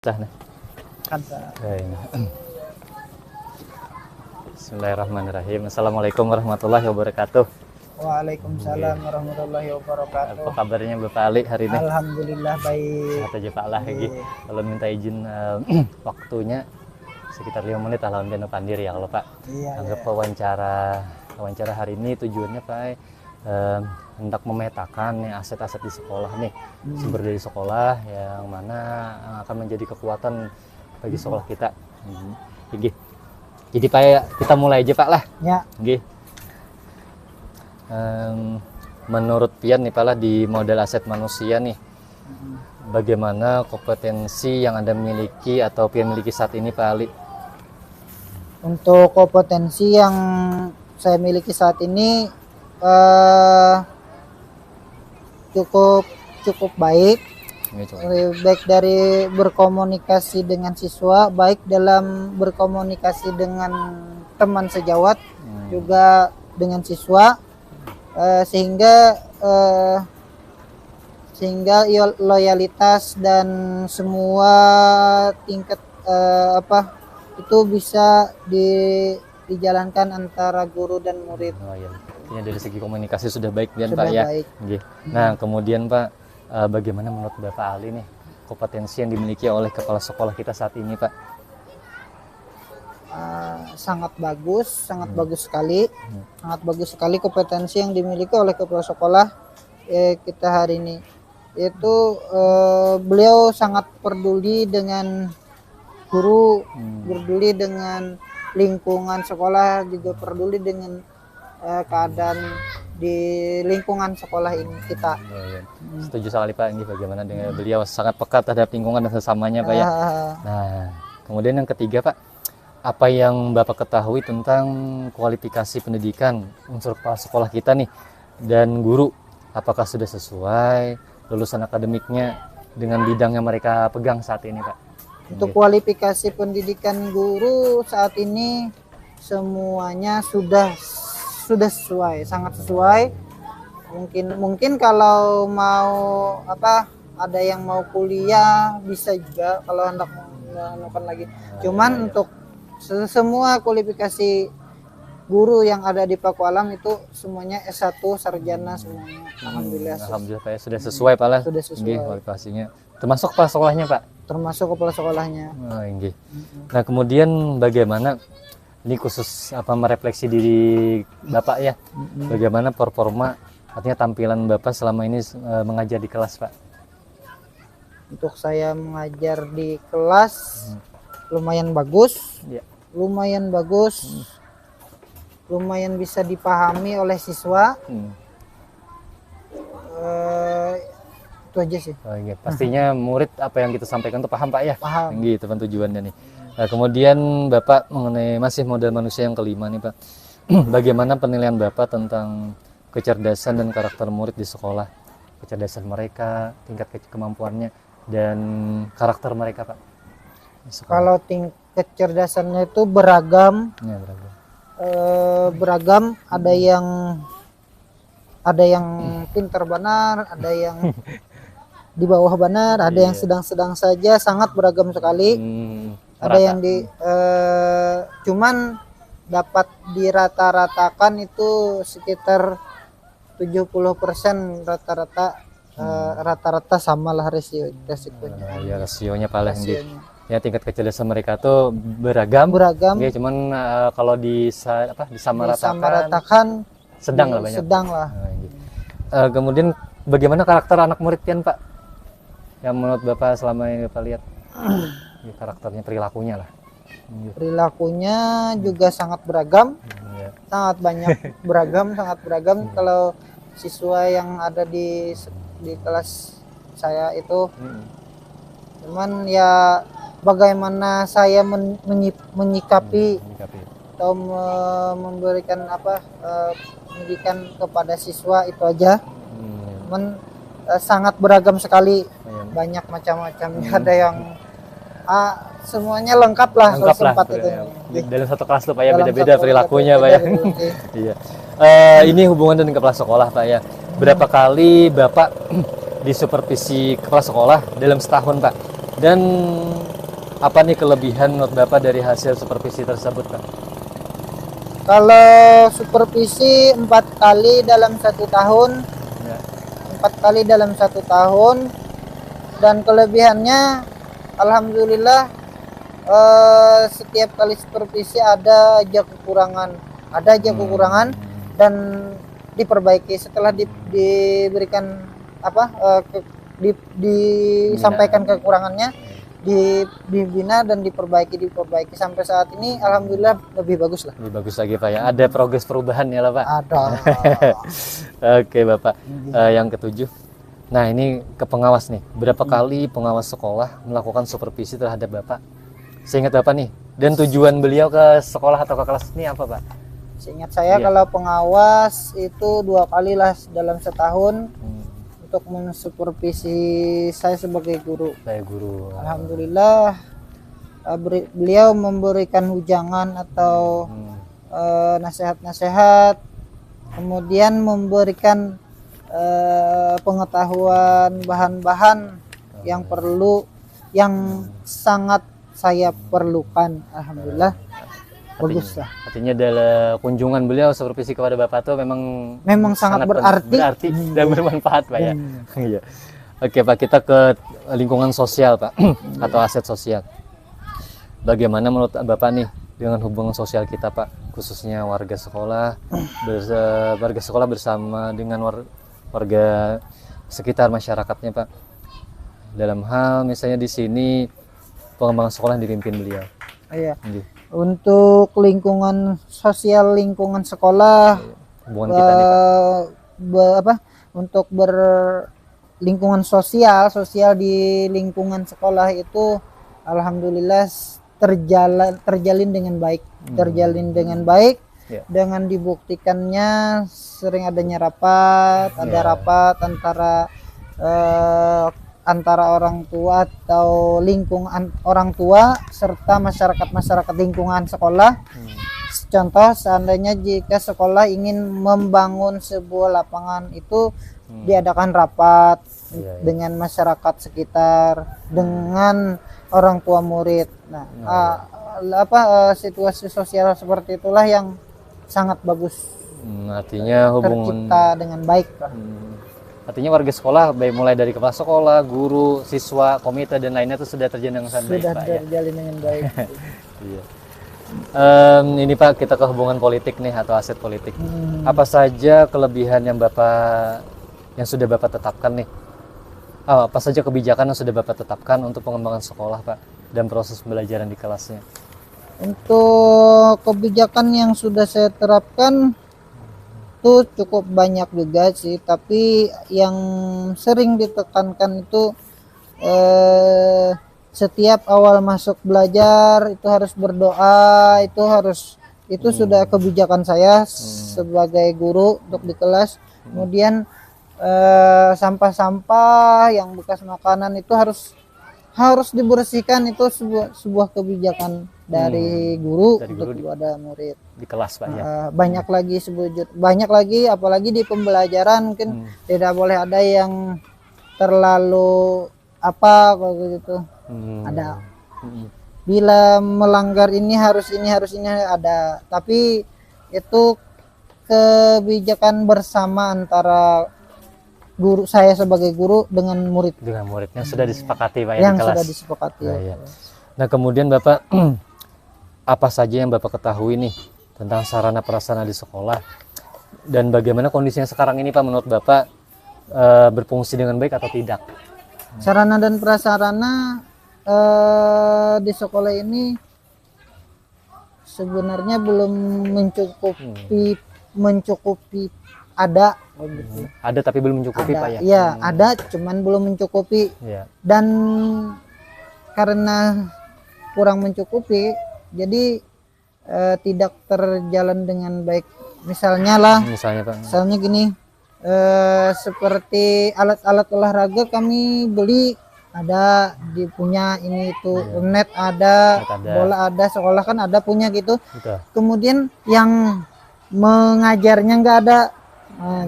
Nah. Bismillahirrahmanirrahim. Assalamualaikum warahmatullahi wabarakatuh. Waalaikumsalam warahmatullahi wabarakatuh. Apa kabarnya Bapak Ali hari ini? Alhamdulillah baik. Sehat aja Pak lah lagi. Kalau minta izin waktunya sekitar 5 menit alhamdulillah pandir ya kalau Pak. Iya, Anggap wawancara hari ini tujuannya Pak hendak memetakan nih aset-aset di sekolah nih, sumber dari sekolah yang mana akan menjadi kekuatan bagi sekolah kita. Jadi Pak, kita mulai aja Pak lah. Ya. Menurut Pian nih Pak lah, di model aset manusia nih, bagaimana kompetensi yang Anda miliki atau Pian miliki saat ini Pak Ali? Untuk kompetensi yang saya miliki saat ini cukup baik. Baik dari berkomunikasi dengan siswa, baik dalam berkomunikasi dengan teman sejawat, juga dengan siswa, sehingga loyalitas dan semua tingkat itu bisa dijalankan antara guru dan murid. Oh, iya. Artinya dari segi komunikasi sudah baik Pian Sudah Pak ya. baik. Nah kemudian Pak, bagaimana menurut Bapak Ali nih kompetensi yang dimiliki oleh kepala sekolah kita saat ini Pak? Sangat bagus sekali, sangat bagus sekali kompetensi yang dimiliki oleh kepala sekolah kita hari ini. Itu beliau sangat peduli dengan guru, peduli dengan lingkungan sekolah, juga peduli dengan keadaan di lingkungan sekolah ini kita. Setuju sekali Pak, ini bagaimana dengan beliau sangat peka terhadap lingkungan dan sesamanya Pak ya. Nah kemudian yang ketiga Pak, apa yang Bapak ketahui tentang kualifikasi pendidikan unsur kepala sekolah kita nih dan guru, apakah sudah sesuai lulusan akademiknya dengan bidang yang mereka pegang saat ini Pak? Untuk kualifikasi pendidikan guru saat ini semuanya sudah sesuai, sangat sesuai. Mungkin kalau mau ada yang mau kuliah bisa juga kalau hendak melakukan lagi. Cuman untuk semua kualifikasi guru yang ada di Paku Alam itu semuanya S1 sarjana semuanya. Alhamdulillah. Alhamdulillah Pak, sudah sesuai Pak lah. Sudah sesuai kualifikasinya. Termasuk kepala sekolahnya Pak? Termasuk kepala sekolahnya. Nah kemudian bagaimana ini khusus merefleksi diri Bapak ya, bagaimana performa artinya tampilan Bapak selama ini mengajar di kelas Pak? Untuk saya mengajar di kelas lumayan bagus, lumayan bisa dipahami oleh siswa. Itu aja sih. Pastinya murid apa yang kita sampaikan itu paham Pak ya? Paham. Gitu kan tujuannya nih. Nah, kemudian Bapak mengenai masih model manusia yang kelima nih Pak, bagaimana penilaian Bapak tentang kecerdasan dan karakter murid di sekolah? Kecerdasan mereka, tingkat kemampuannya, dan karakter mereka Pak? Kalau tingkat kecerdasannya itu beragam. Ya, beragam. Ada yang pintar benar, ada yang di bawah benar, ada yang sedang-sedang saja, sangat beragam sekali. Ada yang cuman dapat dirata-ratakan itu sekitar 70% rata-rata sama lah resikonya. Ya rasionya paling ya tingkat kecerdasan mereka tuh beragam. Ya, cuman kalau disamaratakan sedang lah banyak. Kemudian bagaimana karakter anak murid Pian Pak? Yang menurut Bapak selama ini Bapak lihat? Karakternya, perilakunya lah. Perilakunya juga sangat beragam, sangat beragam. Kalau siswa yang ada di kelas saya itu, cuman ya bagaimana saya menyikapi atau memberikan pendidikan kepada siswa itu aja. Cuman sangat beragam sekali, banyak macam-macamnya. Ada yang semuanya lengkap lah kalau sempat itu. Dalam satu kelas tuh Pak ya, beda-beda perilakunya Pak ya. Iya. Ini hubungan dengan kepala sekolah Pak ya. Berapa kali Bapak disupervisi kepala sekolah dalam setahun Pak? Dan Apa nih kelebihan menurut Bapak dari hasil supervisi tersebut, Pak? Kalau supervisi 4 kali dalam 1 tahun, Ya. 4 kali dalam 1 tahun, dan kelebihannya, alhamdulillah, setiap kali supervisi ada aja kekurangan, dan diperbaiki setelah diberikan disampaikan kekurangannya, dibina dan diperbaiki sampai saat ini alhamdulillah lebih bagus lah. Lebih bagus lagi, Pak ya. Ada progres perubahan ya lah, Pak. Ada. Oke, Bapak. Yang ketujuh. Nah, ini ke pengawas nih. Berapa kali pengawas sekolah melakukan supervisi terhadap Bapak? Seingat Bapak nih. Dan tujuan beliau ke sekolah atau ke kelas ini apa, Pak? Seingat saya kalau pengawas itu 2 kali lah dalam setahun untuk mensupervisi saya sebagai guru. Saya guru. Alhamdulillah beliau memberikan ujangan atau nasihat-nasihat, kemudian memberikan pengetahuan bahan-bahan yang sangat saya perlukan. Alhamdulillah bagus lah. Artinya dalam kunjungan beliau supervisi kepada Bapak itu memang sangat berarti dan bermanfaat, Pak ya. Iya. Oke, Pak, kita ke lingkungan sosial, Pak, atau aset sosial. Bagaimana menurut Bapak nih dengan hubungan sosial kita, Pak, khususnya warga sekolah bersama dengan warga sekitar masyarakatnya, Pak. Dalam hal misalnya di sini pengembangan sekolah yang dipimpin beliau. Iya. Untuk lingkungan sosial lingkungan sekolah, hubungan kita nih, Pak. Untuk lingkungan sosial di lingkungan sekolah itu alhamdulillah terjalin dengan baik, Ya. dengan dibuktikannya sering adanya rapat, rapat antara orang tua atau lingkungan orang tua serta masyarakat lingkungan sekolah. Contoh, seandainya jika sekolah ingin membangun sebuah lapangan, itu diadakan rapat dengan masyarakat sekitar, dengan orang tua murid. Nah, situasi sosial seperti itulah yang sangat bagus. Artinya hubungan tercipta dengan baik, Pak. Artinya warga sekolah, baik mulai dari kepala sekolah, guru, siswa, komite dan lainnya itu sudah terjalin dengan baik, Pak. Sudah terjalin dengan baik. Iya. Ini Pak, kita ke hubungan politik nih atau aset politik. Apa saja kelebihan yang sudah Bapak tetapkan nih? Apa saja kebijakan yang sudah Bapak tetapkan untuk pengembangan sekolah, Pak, dan proses pembelajaran di kelasnya? Untuk kebijakan yang sudah saya terapkan itu cukup banyak juga sih, tapi yang sering ditekankan itu setiap awal masuk belajar itu harus berdoa, itu sudah kebijakan saya sebagai guru untuk di kelas. Kemudian sampah-sampah yang bekas makanan itu harus dibersihkan, itu sebuah kebijakan dari guru untuk kepada murid di kelas, Pak ya. Banyak lagi apalagi di pembelajaran mungkin tidak boleh ada yang terlalu begitu. Ada bila melanggar ini harus ini ada, tapi itu kebijakan bersama antara guru, saya sebagai guru dengan muridnya sudah disepakati, Pak, yang di kelas. Sudah disepakati. Nah, kemudian Bapak apa saja yang Bapak ketahui nih tentang sarana prasarana di sekolah, dan bagaimana kondisinya sekarang ini, Pak, menurut Bapak berfungsi dengan baik atau tidak? Sarana dan prasarana di sekolah ini sebenarnya belum mencukupi. Ada tapi belum mencukupi, Pak ya? Iya, ada, cuman belum mencukupi. Dan karena kurang mencukupi, jadi tidak terjalan dengan baik. Misalnya gini, seperti alat-alat olahraga kami beli, ada punya ini itu, net ada, bola ada, sekolah kan ada punya gitu. Betul. Kemudian yang mengajarnya nggak ada.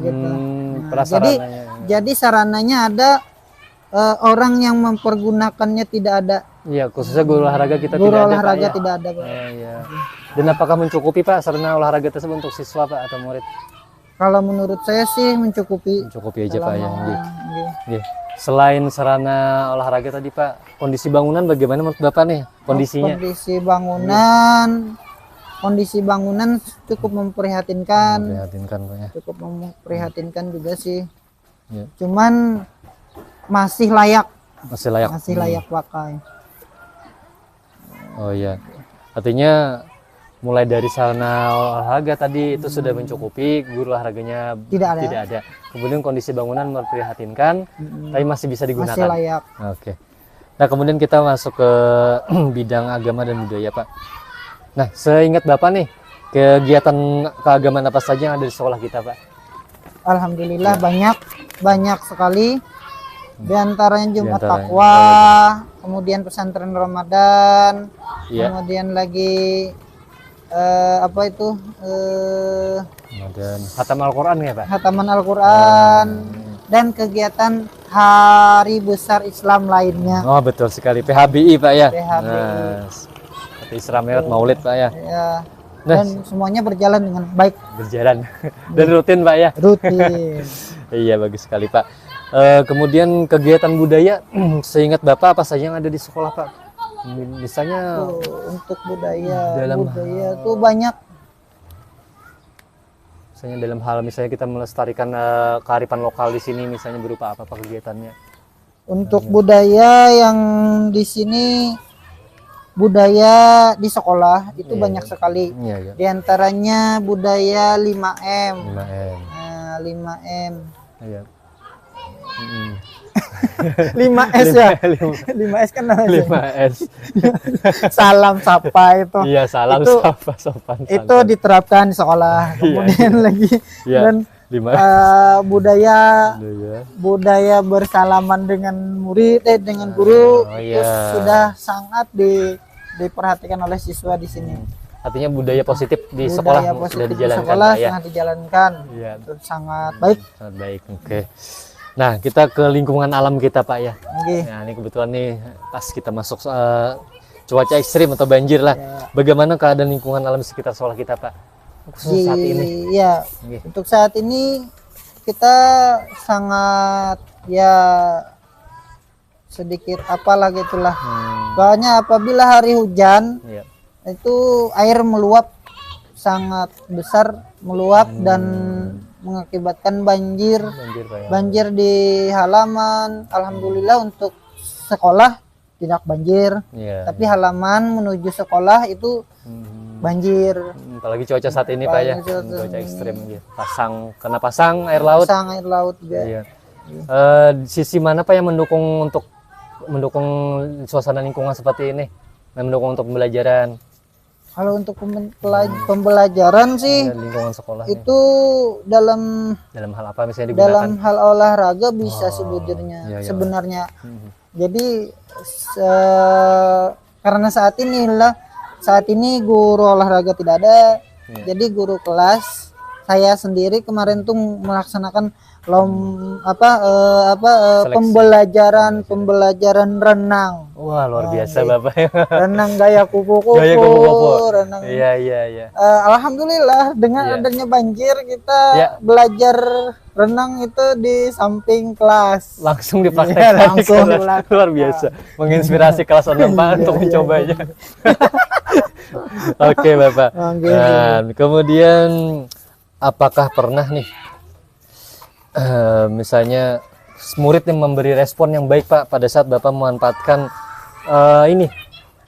Gitu. Jadi sarananya ada, orang yang mempergunakannya tidak ada. Iya, khususnya guru olahraga kita Guru tidak ada, Pak, olahraga ya? tidak ada, Pak. Iya. Dan apakah mencukupi, Pak, sarana olahraga tersebut untuk siswa, Pak, atau murid? Kalau menurut saya sih mencukupi. Mencukupi aja, Pak, ya. Nggih. Nggih. Nggih. Selain sarana olahraga tadi, Pak, kondisi bangunan bagaimana menurut Bapak nih kondisinya? Kondisi bangunan cukup memprihatinkan. Memprihatinkan, Pak, ya. Cukup memprihatinkan juga sih. Iya. Cuman masih layak Masih layak. pakai. Oh iya. Artinya mulai dari sarana olahraga tadi itu sudah mencukupi, guru olahraganya Tidak ada. Kemudian kondisi bangunan memprihatinkan, tapi masih bisa digunakan. Masih layak. Oke. Nah, kemudian kita masuk ke bidang agama dan budaya, Pak. Nah, seingat Bapak nih, kegiatan keagamaan apa saja yang ada di sekolah kita, Pak? Alhamdulillah banyak sekali. Di antaranya Jumat Diantaranya, Takwa, kemudian pesantren Ramadan, Iya. kemudian lagi apa itu Dan khatam Al-Qur'an ya, Pak? khataman Al-Quran dan kegiatan hari besar Islam lainnya. Oh, betul sekali. PHBI, Pak, ya? PHBI. Nah, seperti Isra Mi'raj, Maulid, Pak, ya? Ya, Nah, dan semuanya berjalan dengan baik, berjalan. Dan rutin, Pak, ya? rutin. Iya, bagus sekali, Pak. Kemudian kegiatan budaya, seingat Bapak apa saja yang ada di sekolah, Pak? Misalnya Tuh, untuk budaya Dalam tuh banyak. misalnya dalam hal misalnya kita melestarikan kearifan lokal di sini, misalnya berupa apa kegiatannya? Untuk budaya yang di sini, budaya di sekolah itu Iya, banyak sekali. Iya, iya. Di antaranya budaya 5M. 5M. Nah, 5M. Iya. 5S ya. 5S kan namanya. 5S. Salam sapa itu. Iya, salam Itu- sapa sopan Itu santun. diterapkan di sekolah. Kemudian lagi Iya. dan 5. budaya Iya. budaya bersalaman dengan murid dengan guru Oh, itu iya. sudah sangat diperhatikan oleh siswa di sini. Artinya budaya positif di Budaya sekolah positif sudah di dijalankan, sekolah Pak, ya? sangat dijalankan. Iya. Itu sangat baik. Sangat baik. Oke. Nah, kita ke lingkungan alam kita, Pak, ya. Nggih. Nah, ini kebetulan nih pas kita masuk cuaca ekstrim atau banjir lah. Ya. Bagaimana keadaan lingkungan alam di sekitar sekolah kita, Pak? Khususnya saat ini. Ya, Nggih. untuk saat ini kita sangat ya sedikit apalah gitulah. Soalnya apabila hari hujan Iya. itu air meluap sangat besar, meluap dan mengakibatkan banjir Banjir, Pak, ya. banjir di halaman. Alhamdulillah untuk sekolah tidak banjir, Iya. tapi halaman menuju sekolah itu banjir. Apalagi cuaca saat ini, Pak, ya. Apalagi cuaca Cuaca ini. ekstrim gitu. Kena pasang air laut. Pasang air laut juga. Iya. Di sisi mana, Pak, yang mendukung suasana lingkungan seperti ini? Yang mendukung untuk pembelajaran Kalau untuk pembelajaran sih lingkungan sekolah itu dalam dalam hal apa misalnya digunakan? dalam hal olahraga bisa sebenarnya. iya, iya. Sebenarnya. Mhm. Jadi karena saat ini guru olahraga tidak ada. Iya. Jadi guru kelas saya sendiri kemarin tuh melaksanakan Seleksi. pembelajaran renang. Wah, luar biasa, Oke. Bapak. Renang gaya kupu-kupu. Gaya kupu-kupu. renang. Iya, iya, iya. Alhamdulillah dengan Iya. adanya banjir kita Iya. belajar renang itu di samping kelas. Langsung dipraktekkan. Iya, langsung di kelas. dilakukan. Luar biasa. Menginspirasi kelas 6, Pak, untuk Iya, mencobanya. Oke, Bapak. Oke. Dan kemudian apakah pernah nih misalnya murid yang memberi respon yang baik, Pak, pada saat Bapak memanfaatkan ini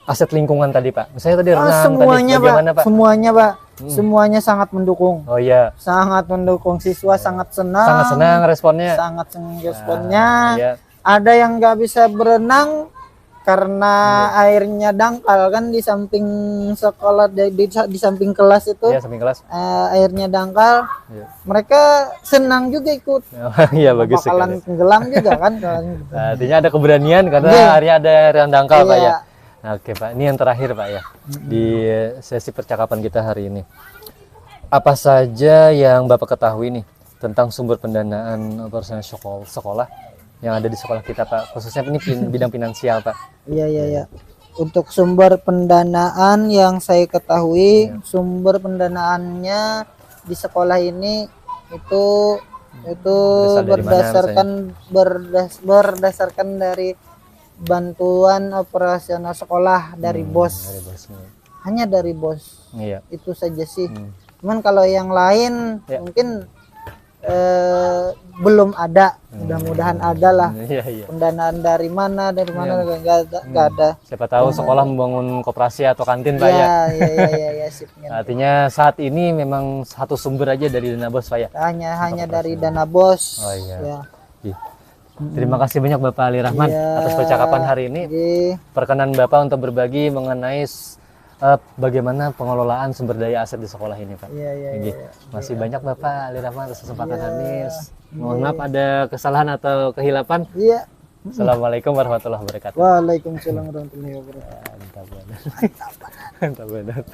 aset lingkungan tadi, Pak? Misalnya tadi renang Semuanya, tadi bagaimana, Pak? Semuanya, Pak. Semuanya sangat mendukung. Oh iya, Sangat mendukung, siswa sangat senang. sangat senang responnya. Sangat senang responnya. Iya. Ada yang nggak bisa berenang karena airnya dangkal kan di samping sekolah di samping kelas itu. Iya, samping kelas. Airnya dangkal. Iya. Mereka senang juga ikut. Iya, bagus Bakalan sekali. tenggelam juga kan kalau gitu. Nah, artinya ada keberanian karena Iya. hari ada air yang dangkal, Pak, Iya. ya. Nah, oke, Pak. Ini yang terakhir, Pak, ya. Di sesi percakapan kita hari ini. Apa saja yang Bapak ketahui nih tentang sumber pendanaan operasional sekolah yang ada di sekolah kita Pak, khususnya ini bidang finansial Pak. Iya iya iya. Untuk sumber pendanaan yang saya ketahui, sumber pendanaannya di sekolah ini itu berdasarkan dari bantuan operasional sekolah dari bos. Dari bosnya. Hanya dari bos. Iya. Itu saja sih. Cuman kalau yang lain mungkin belum ada. Mudah-mudahan ada lah. Iya. Pendanaan dari mana nggak ada. Siapa tahu sekolah membangun koperasi atau kantin Pak ya. Iya sip. Artinya saat ini memang satu sumber aja dari dana bos Pak ya. Hanya dari dana bos. Oh iya. Ya. Terima kasih banyak Bapak Ali Rahman atas percakapan hari ini. Perkenan Bapak untuk berbagi mengenai bagaimana pengelolaan sumber daya aset di sekolah ini Pak. Iya. Masih banyak Bapak Ali Rahman atas kesempatan hari ini. Mohon maaf ada kesalahan atau kehilapan. Iya. Assalamualaikum warahmatullahi wabarakatuh. Waalaikumsalam warahmatullahi wabarakatuh. Mantap banget.